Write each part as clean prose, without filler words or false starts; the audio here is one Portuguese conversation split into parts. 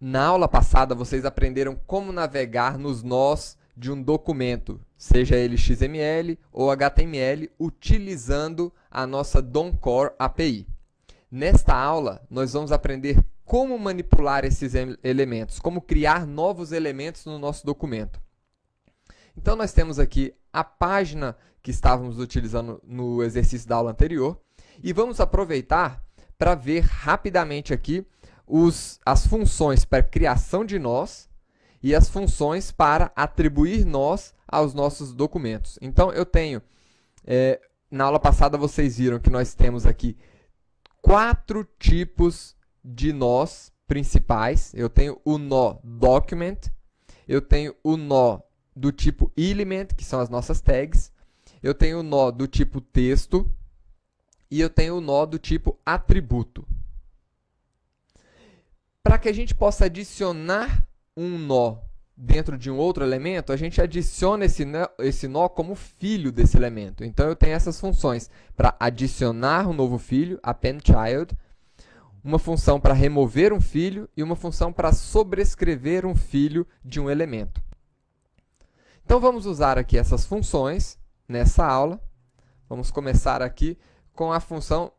Na aula passada, vocês aprenderam como navegar nos nós de um documento, seja ele XML ou HTML, utilizando a nossa DOM Core API. Nesta aula, nós vamos aprender como manipular esses elementos, como criar novos elementos no nosso documento. Então, nós temos aqui a página que estávamos utilizando no exercício da aula anterior e vamos aproveitar para ver rapidamente aqui as funções para criação de nós e as funções para atribuir nós aos nossos documentos. Então, eu tenho, na aula passada vocês viram que nós temos aqui 4 tipos de nós principais. Eu tenho o nó document, eu tenho o nó do tipo element, que são as nossas tags, eu tenho o nó do tipo texto e eu tenho o nó do tipo atributo. Para que a gente possa adicionar um nó dentro de um outro elemento, a gente adiciona esse nó como filho desse elemento. Então, eu tenho essas funções para adicionar um novo filho, append child, uma função para remover um filho e uma função para sobrescrever um filho de um elemento. Então, vamos usar aqui essas funções nessa aula. Vamos começar aqui com a função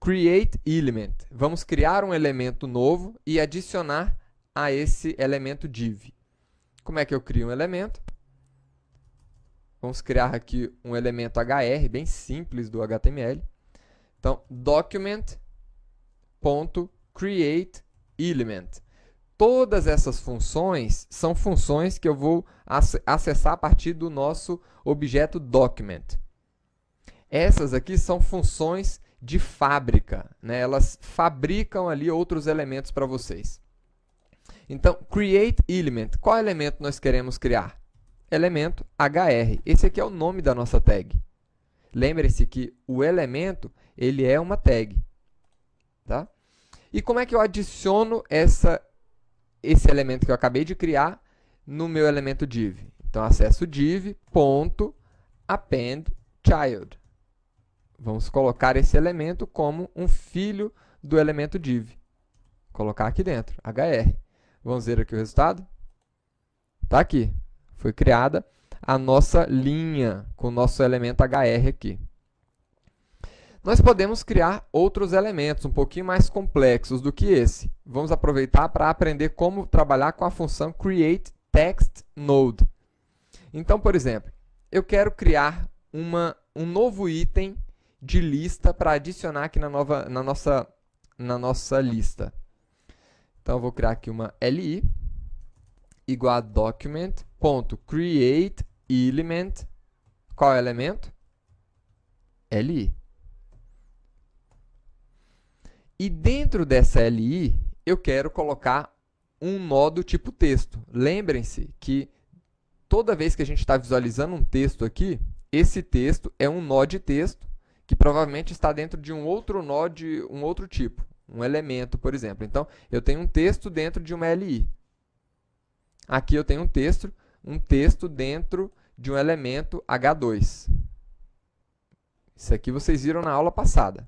createElement. Vamos criar um elemento novo e adicionar a esse elemento div. Como é que eu crio um elemento? Vamos criar aqui um elemento hr, bem simples do HTML. Então, document.createElement. Todas essas funções são funções que eu vou acessar a partir do nosso objeto document. Essas aqui são funções de fábrica, né? Elas fabricam ali outros elementos para vocês. Então, createElement, qual elemento nós queremos criar? Elemento hr. Esse aqui é o nome da nossa tag. Lembre-se que o elemento, ele é uma tag. Tá? E como é que eu adiciono esse elemento que eu acabei de criar no meu elemento div? Então, acesso div.appendChild. Vamos colocar esse elemento como um filho do elemento div. Colocar aqui dentro, hr. Vamos ver aqui o resultado? Está aqui. Foi criada a nossa linha com o nosso elemento hr aqui. Nós podemos criar outros elementos um pouquinho mais complexos do que esse. Vamos aproveitar para aprender como trabalhar com a função createTextNode. Então, por exemplo, eu quero criar um novo item de lista para adicionar aqui na nossa lista. Então, eu vou criar aqui uma li igual a document.createElement. Qual é o elemento? li. E dentro dessa li, eu quero colocar um nó do tipo texto. Lembrem-se que toda vez que a gente está visualizando um texto aqui, esse texto é um nó de texto que provavelmente está dentro de um outro nó de um outro tipo, um elemento, por exemplo. Então, eu tenho um texto dentro de uma li. Aqui eu tenho um texto dentro de um elemento h2. Isso aqui vocês viram na aula passada.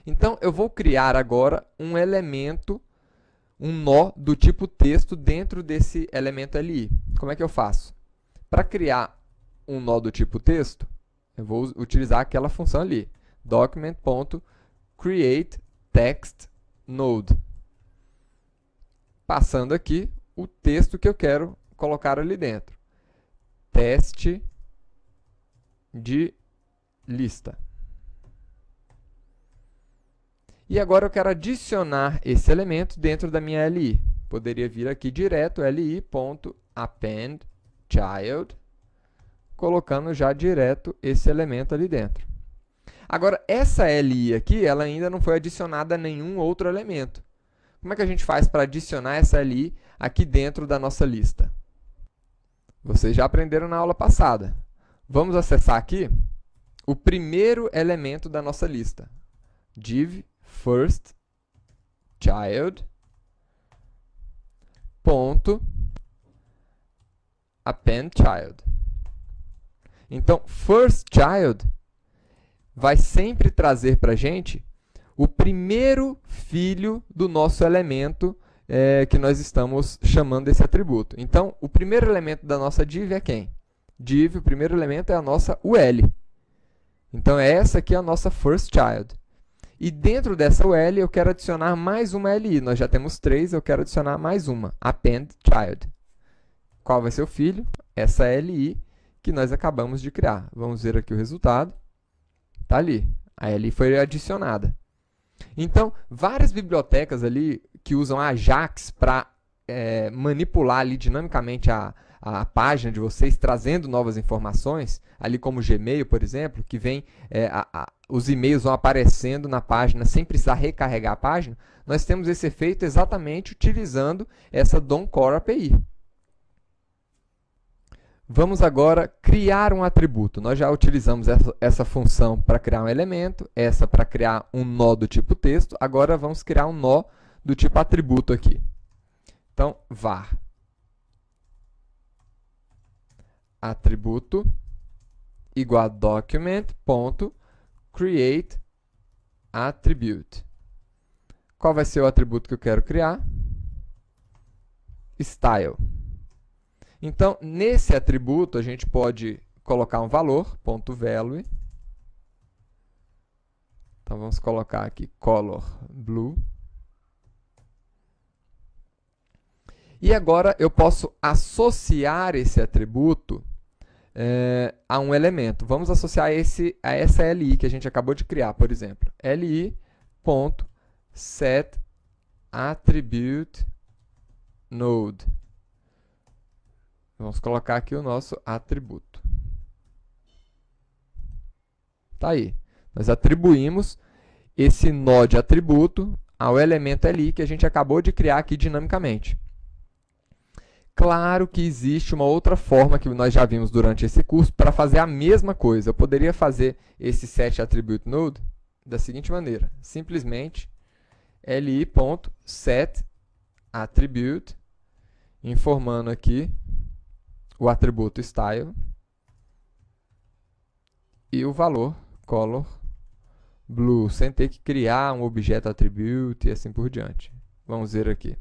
Então, eu vou criar agora um elemento, um nó do tipo texto dentro desse elemento li. Como é que eu faço? Para criar um nó do tipo texto, eu vou utilizar aquela função ali, document.createTextNode. Passando aqui o texto que eu quero colocar ali dentro. Teste de lista. E agora eu quero adicionar esse elemento dentro da minha li. Poderia vir aqui direto, li.appendChild, colocando já direto esse elemento ali dentro. Agora, essa li aqui, ela ainda não foi adicionada a nenhum outro elemento. Como é que a gente faz para adicionar essa li aqui dentro da nossa lista? Vocês já aprenderam na aula passada. Vamos acessar aqui o primeiro elemento da nossa lista. Div first child ponto append child. Então, first child vai sempre trazer para a gente o primeiro filho do nosso elemento que nós estamos chamando esse atributo. Então, o primeiro elemento da nossa div é quem? Div, o primeiro elemento é a nossa UL. Então, essa aqui é a nossa first child. E dentro dessa UL, eu quero adicionar mais uma LI. Nós já temos 3, eu quero adicionar mais uma, append child. Qual vai ser o filho? Essa LI que nós acabamos de criar. Vamos ver aqui o resultado. Está ali. A LI foi adicionada. Então, várias bibliotecas ali que usam Ajax para manipular ali dinamicamente a página de vocês, trazendo novas informações, ali como o Gmail, por exemplo, que vem, os e-mails vão aparecendo na página sem precisar recarregar a página, nós temos esse efeito exatamente utilizando essa DOM Core API. Vamos agora criar um atributo. Nós já utilizamos essa função para criar um elemento, essa para criar um nó do tipo texto. Agora vamos criar um nó do tipo atributo aqui. Então, var atributo igual a document.create attribute. Qual vai ser o atributo que eu quero criar? Style. Então, nesse atributo, a gente pode colocar um valor, .value. Então, vamos colocar aqui color blue. E agora, eu posso associar esse atributo a um elemento. Vamos associar a essa LI que a gente acabou de criar, por exemplo. li.setAttributeNode. Vamos colocar aqui o nosso atributo. Tá aí. Nós atribuímos esse nó de atributo ao elemento ali que a gente acabou de criar aqui dinamicamente. Claro que existe uma outra forma que nós já vimos durante esse curso para fazer a mesma coisa. Eu poderia fazer esse setAttributeNode da seguinte maneira. Simplesmente li.setAttribute, informando aqui o atributo style e o valor color blue, sem ter que criar um objeto attribute e assim por diante. Vamos ver aqui.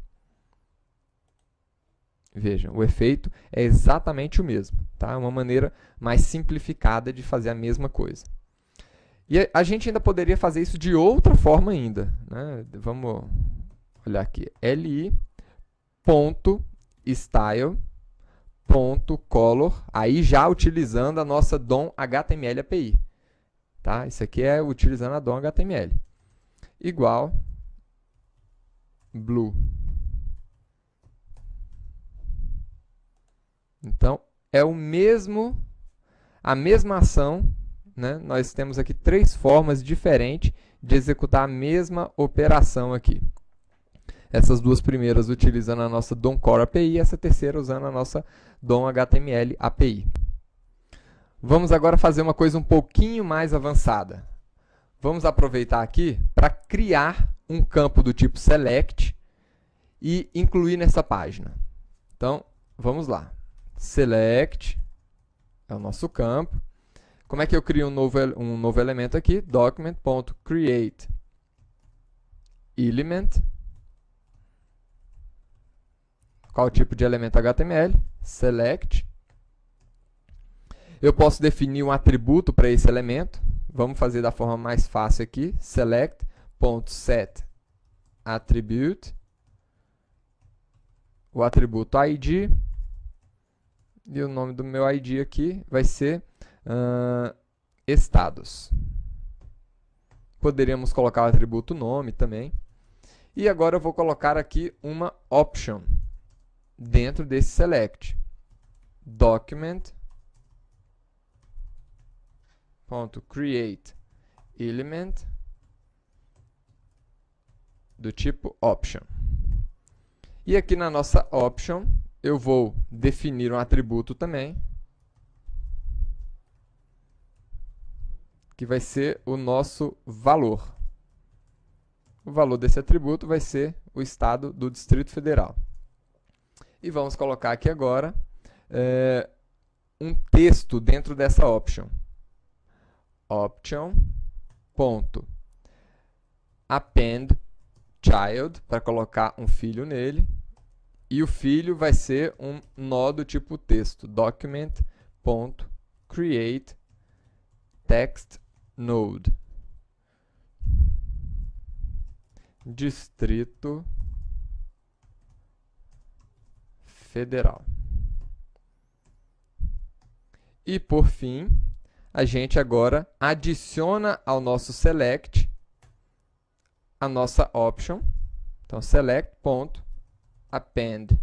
Vejam, o efeito é exatamente o mesmo, tá? Uma maneira mais simplificada de fazer a mesma coisa. E a gente ainda poderia fazer isso de outra forma ainda, né? Vamos olhar aqui, li.style.color, aí já utilizando a nossa DOM HTML API. Tá? Isso aqui é utilizando a DOM HTML. Igual blue. Então, é a mesma ação, né? Nós temos aqui 3 formas diferentes de executar a mesma operação aqui. Essas 2 primeiras utilizando a nossa DOM Core API e essa terceira usando a nossa DOM HTML API. Vamos agora fazer uma coisa um pouquinho mais avançada. Vamos aproveitar aqui para criar um campo do tipo select e incluir nessa página. Então, vamos lá. Select é o nosso campo. Como é que eu crio um novo elemento aqui? Document.createElement. Qual o tipo de elemento HTML? Select. Eu posso definir um atributo para esse elemento. Vamos fazer da forma mais fácil aqui. Select.setAttribute. O atributo ID. E o nome do meu ID aqui vai ser estados. Poderíamos colocar o atributo nome também. E agora eu vou colocar aqui uma option dentro desse select. Document.createElement do tipo option. E aqui na nossa option eu vou definir um atributo também, que vai ser o nosso valor. O valor desse atributo vai ser o estado do Distrito Federal. E vamos colocar aqui agora um texto dentro dessa option. Option.append child, para colocar um filho nele. E o filho vai ser um nó do tipo texto, document.create text node. Distrito Federal. E por fim, a gente agora adiciona ao nosso select a nossa option. Então, select.append.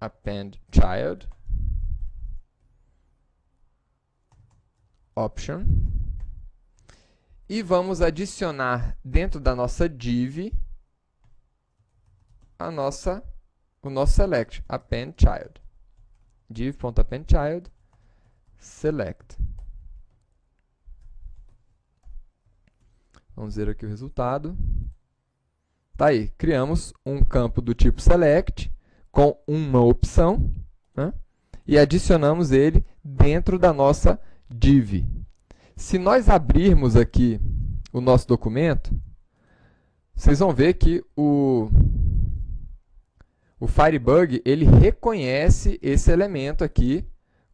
Append child. Option. E vamos adicionar dentro da nossa div o nosso select, append child. div.append child select. Vamos ver aqui o resultado. Tá aí, criamos um campo do tipo select com uma opção, né? E adicionamos ele dentro da nossa div. Se nós abrirmos aqui o nosso documento, vocês vão ver que o Firebug ele reconhece esse elemento aqui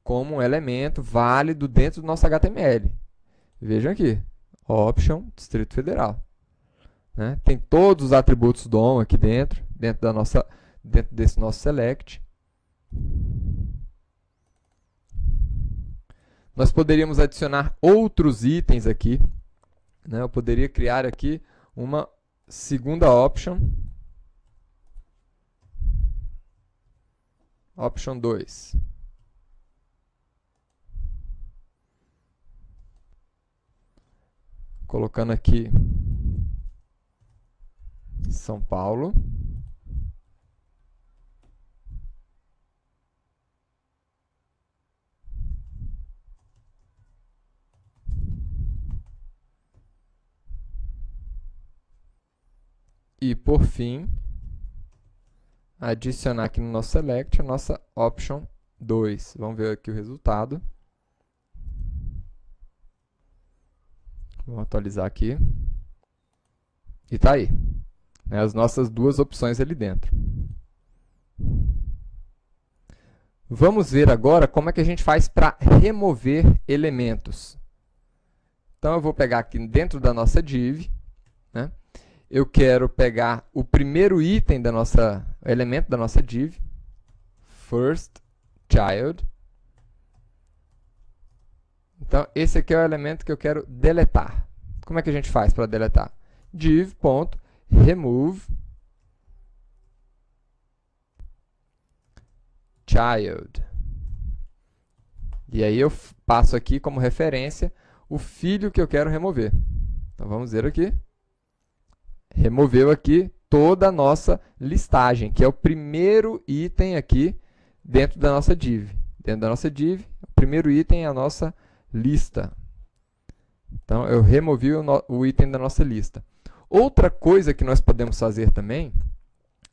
como um elemento válido dentro do nosso HTML. Vejam aqui, option Distrito Federal. Né? Tem todos os atributos DOM aqui dentro desse nosso select. Nós poderíamos adicionar outros itens aqui. Né? Eu poderia criar aqui uma segunda option. Option 2. Colocando aqui São Paulo. E, por fim, adicionar aqui no nosso select a nossa option 2. Vamos ver aqui o resultado. Vamos atualizar aqui. E está aí. Né, as nossas duas opções ali dentro. Vamos ver agora como é que a gente faz para remover elementos. Então, eu vou pegar aqui dentro da nossa div, né? Eu quero pegar o primeiro item da elemento da nossa div, first child. Então, esse aqui é o elemento que eu quero deletar. Como é que a gente faz para deletar? div.remove child. E aí eu passo aqui como referência o filho que eu quero remover. Então, vamos ver aqui. Removeu aqui toda a nossa listagem, que é o primeiro item aqui dentro da nossa div. Dentro da nossa div, o primeiro item é a nossa lista. Então, eu removi o item da nossa lista. Outra coisa que nós podemos fazer também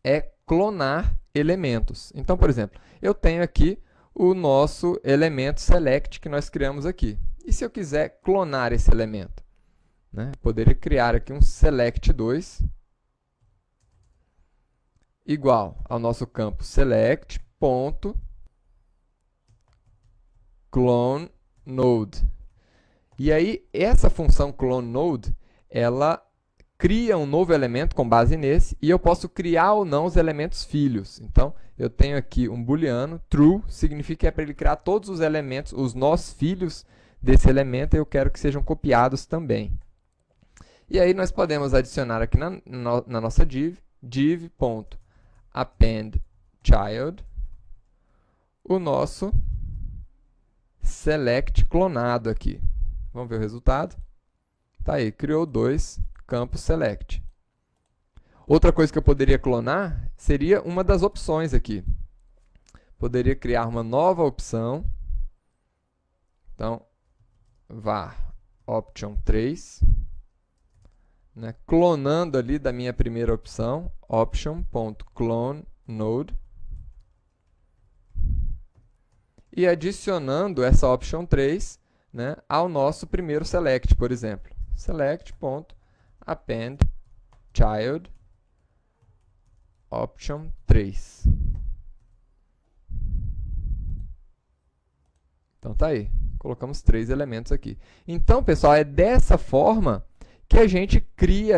é clonar elementos. Então, por exemplo, eu tenho aqui o nosso elemento select que nós criamos aqui. E se eu quiser clonar esse elemento? Né? Poderia criar aqui um select2 igual ao nosso campo select.cloneNode. E aí, essa função cloneNode, ela cria um novo elemento com base nesse, e eu posso criar ou não os elementos filhos. Então, eu tenho aqui um booleano, true, significa que é para ele criar todos os elementos, os nós filhos desse elemento, e eu quero que sejam copiados também. E aí nós podemos adicionar aqui na nossa div, div.append child, o nosso select clonado aqui. Vamos ver o resultado? Tá aí, criou dois campos select. Outra coisa que eu poderia clonar seria uma das opções aqui. Poderia criar uma nova opção. Então, var option 3. Né, clonando ali da minha primeira opção, option.cloneNode, e adicionando essa option 3, né, ao nosso primeiro select, por exemplo. select.append child option 3. Então tá aí, colocamos 3 elementos aqui. Então, pessoal, é dessa forma que a gente cria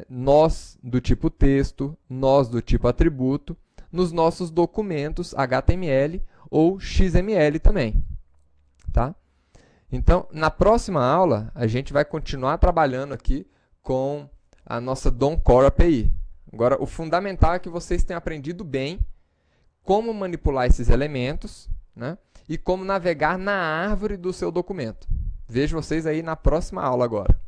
nós do tipo texto, nós do tipo atributo, nos nossos documentos HTML ou XML também. Tá? Então, na próxima aula, a gente vai continuar trabalhando aqui com a nossa DOM Core API. Agora, o fundamental é que vocês tenham aprendido bem como manipular esses elementos, né? E como navegar na árvore do seu documento. Vejo vocês aí na próxima aula agora.